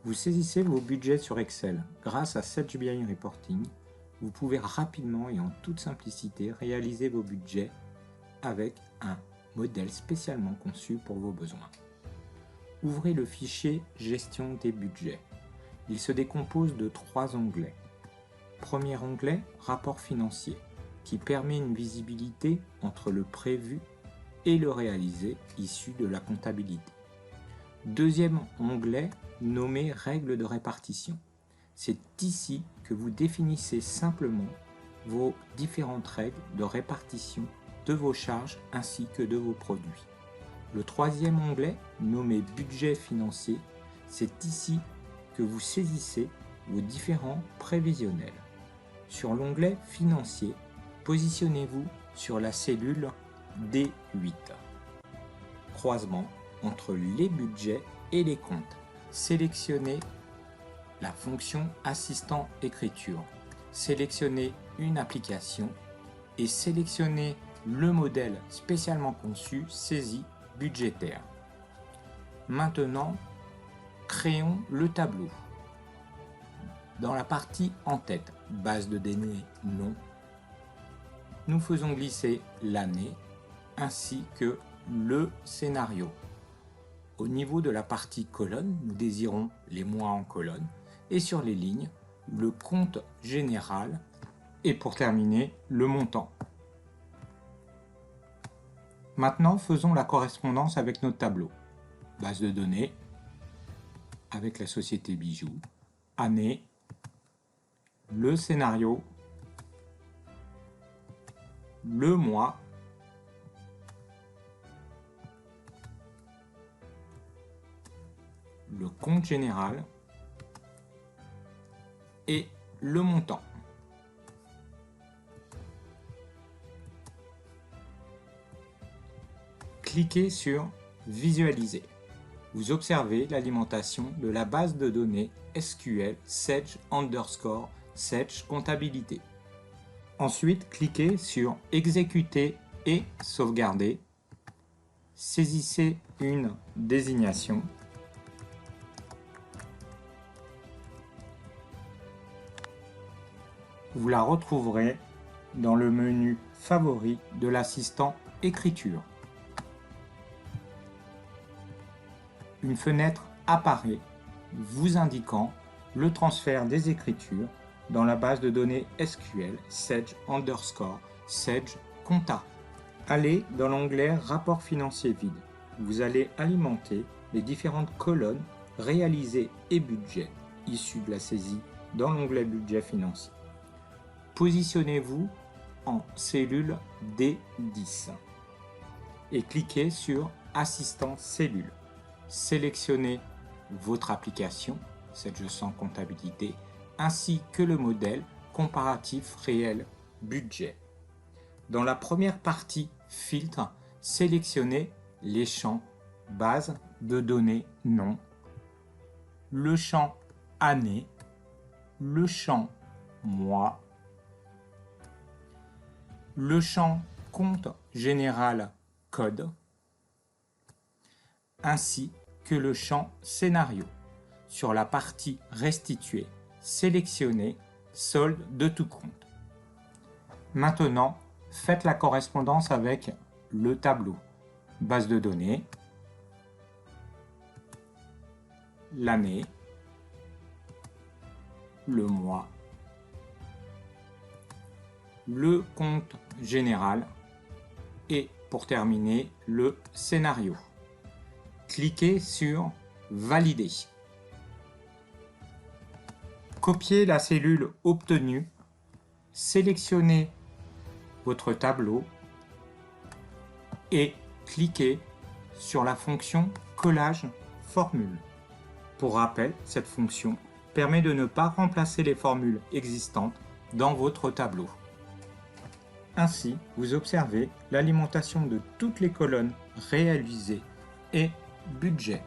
Vous saisissez vos budgets sur Excel. Grâce à SedgeBI Reporting, vous pouvez rapidement et en toute simplicité réaliser vos budgets avec un modèle spécialement conçu pour vos besoins. Ouvrez le fichier Gestion des budgets. Il se décompose de 3 onglets. Premier onglet, Rapport financier, qui permet une visibilité entre le prévu et le réalisé issu de la comptabilité. Deuxième onglet, nommé Règles de répartition. C'est ici que vous définissez simplement vos différentes règles de répartition de vos charges ainsi que de vos produits. Le troisième onglet, nommé Budget financier, c'est ici que vous saisissez vos différents prévisionnels. Sur l'onglet Financier, positionnez-vous sur la cellule D8. Croisement entre les budgets et les comptes. Sélectionnez la fonction Assistant écriture. Sélectionnez une application et sélectionnez le modèle spécialement conçu saisie budgétaire. Maintenant, créons le tableau. Dans la partie en tête, base de données nom, nous faisons glisser l'année ainsi que le scénario. Au niveau de la partie colonne, nous désirons les mois en colonne et sur les lignes, le compte général et pour terminer, le montant. Maintenant, faisons la correspondance avec notre tableau. Base de données avec la société Bijoux, année, le scénario, le mois, le compte général et le montant. Cliquez sur Visualiser. Vous observez l'alimentation de la base de données SQL Sedge_Sedge comptabilité. Ensuite, cliquez sur Exécuter et sauvegarder. Saisissez une désignation. Vous la retrouverez dans le menu favori de l'assistant écriture. Une fenêtre apparaît vous indiquant le transfert des écritures dans la base de données SQL Sedge_Sedge compta. Allez dans l'onglet Rapport financier vide. Vous allez alimenter les différentes colonnes réalisées et budget issus de la saisie dans l'onglet Budget financier. Positionnez-vous en cellule D10 et cliquez sur Assistant cellule. Sélectionnez votre application, SedgeSense comptabilité, ainsi que le modèle comparatif réel budget. Dans la première partie filtre, sélectionnez les champs base de données nom, le champ année, le champ mois, le champ compte général code, ainsi que le champ scénario. Sur la partie restituée, sélectionnez solde de tout compte. Maintenant, faites la correspondance avec le tableau. Base de données, l'année, le mois, le compte général et pour terminer, le scénario. Cliquez sur Valider. Copiez la cellule obtenue, sélectionnez votre tableau et cliquez sur la fonction Collage formule. Pour rappel, cette fonction permet de ne pas remplacer les formules existantes dans votre tableau. Ainsi, vous observez l'alimentation de toutes les colonnes réalisées et budget.